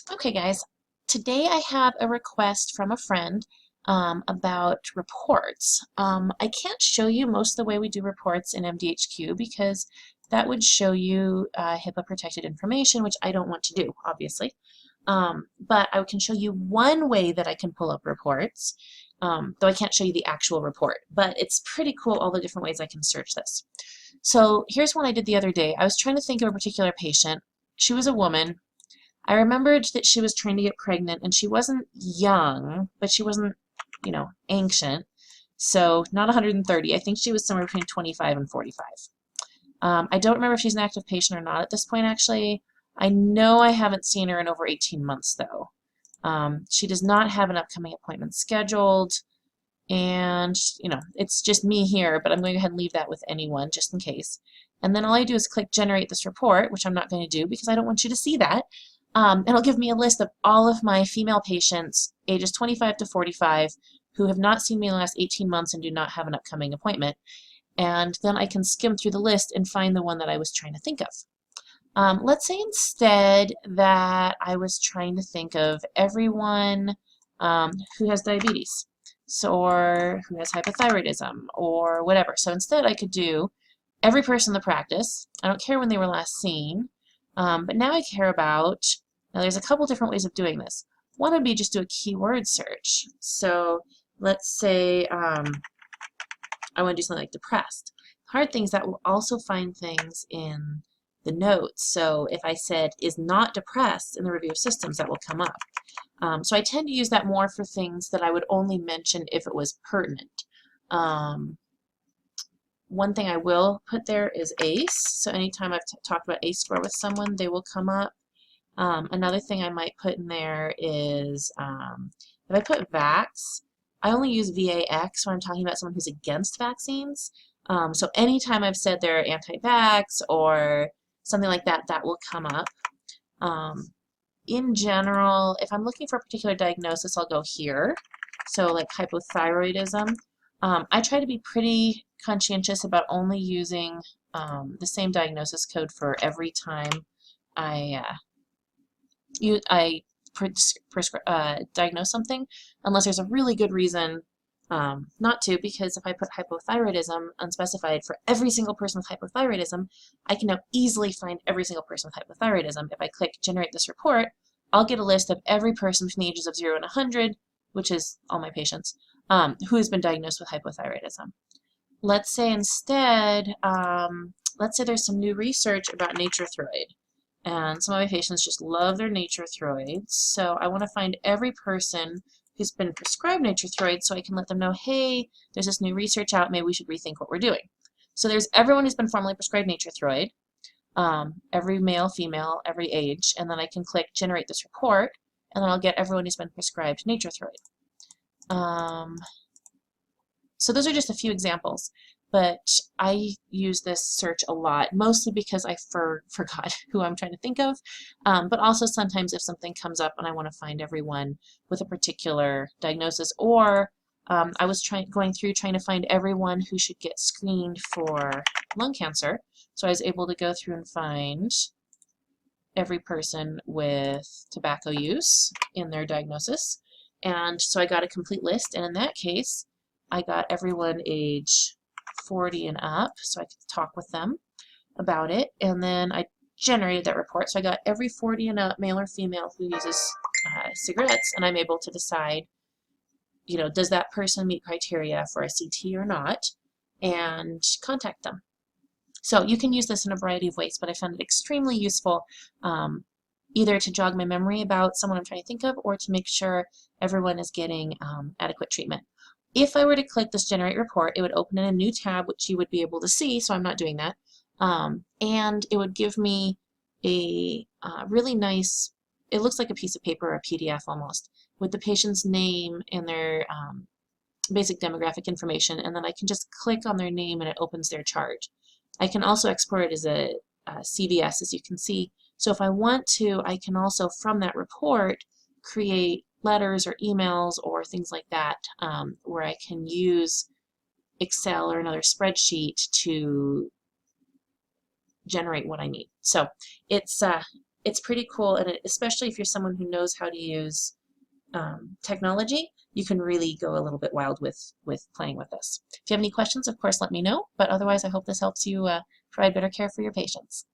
Okay, guys, today I have a request from a friend about reports. I can't show you most of the way we do reports in MDHQ because that would show you HIPAA protected information, which I don't want to do, obviously. But I can show you one way that I can pull up reports, though I can't show you the actual report. But it's pretty cool all the different ways I can search this. So here's one I did the other day. I was trying to think of a particular patient. She was a woman. I remembered that she was trying to get pregnant, and she wasn't young, but she wasn't, ancient. So not 130. I think she was somewhere between 25 and 45. I don't remember if she's an active patient or not at this point, actually. I know I haven't seen her in over 18 months, though. She does not have an upcoming appointment scheduled, and, it's just me here, but I'm going to go ahead and leave that with anyone just in case. And then all I do is click Generate this report, which I'm not going to do because I don't want you to see that. It'll give me a list of all of my female patients, ages 25 to 45, who have not seen me in the last 18 months and do not have an upcoming appointment. And then I can skim through the list and find the one that I was trying to think of. Let's say instead that I was trying to think of everyone who has diabetes, or who has hypothyroidism, or whatever. So instead I could do every person in the practice. I don't care when they were last seen, but now I care about, now there's a couple different ways of doing this. One would be just do a keyword search. So let's say I want to do something like depressed. The hard thing is that will also find things in the notes. So if I said is not depressed in the review of systems, that will come up. So I tend to use that more for things that I would only mention if it was pertinent. One thing I will put there is ACE. So anytime I've talked about ACE score with someone, they will come up. Another thing I might put in there is if I put VAX, I only use VAX when I'm talking about someone who's against vaccines. So anytime I've said they're anti-vax or something like that, that will come up. In general, if I'm looking for a particular diagnosis, I'll go here. So like hypothyroidism. I try to be pretty conscientious about only using the same diagnosis code for every time I diagnose something, unless there's a really good reason not to, because if I put hypothyroidism unspecified for every single person with hypothyroidism, I can now easily find every single person with hypothyroidism. If I click Generate this report, I'll get a list of every person between the ages of 0 and 100, which is all my patients, who has been diagnosed with hypothyroidism. Let's say instead, let's say there's some new research about natrothyroid, and some of my patients just love their natrothyroids, so I want to find every person who's been prescribed natrothyroid so I can let them know, hey, there's this new research out, maybe we should rethink what we're doing. So there's everyone who's been formally prescribed natrothyroid, every male, female, every age, and then I can click Generate this report, and then I'll get everyone who's been prescribed natrothyroid. So those are just a few examples, but I use this search a lot, mostly because I forgot who I'm trying to think of, but also sometimes if something comes up and I want to find everyone with a particular diagnosis, or I was going through trying to find everyone who should get screened for lung cancer, so I was able to go through and find every person with tobacco use in their diagnosis, and so I got a complete list, and in that case, I got everyone age 40 and up, so I could talk with them about it, and then I generated that report. So I got every 40 and up, male or female, who uses cigarettes, and I'm able to decide, does that person meet criteria for a CT or not, and contact them. So you can use this in a variety of ways, but I found it extremely useful, either to jog my memory about someone I'm trying to think of, or to make sure everyone is getting adequate treatment. If I were to click this Generate Report, it would open in a new tab, which you would be able to see, so I'm not doing that. And it would give me a really nice, it looks like a piece of paper or a PDF almost, with the patient's name and their basic demographic information, and then I can just click on their name and it opens their chart. I can also export it as a CVS, as you can see. So if I want to, I can also, from that report, create letters or emails or things like that, where I can use Excel or another spreadsheet to generate what I need. So it's it's pretty cool, and especially if you're someone who knows how to use technology, you can really go a little bit wild with playing with this. If you have any questions, of course, let me know, but otherwise I hope this helps you provide better care for your patients.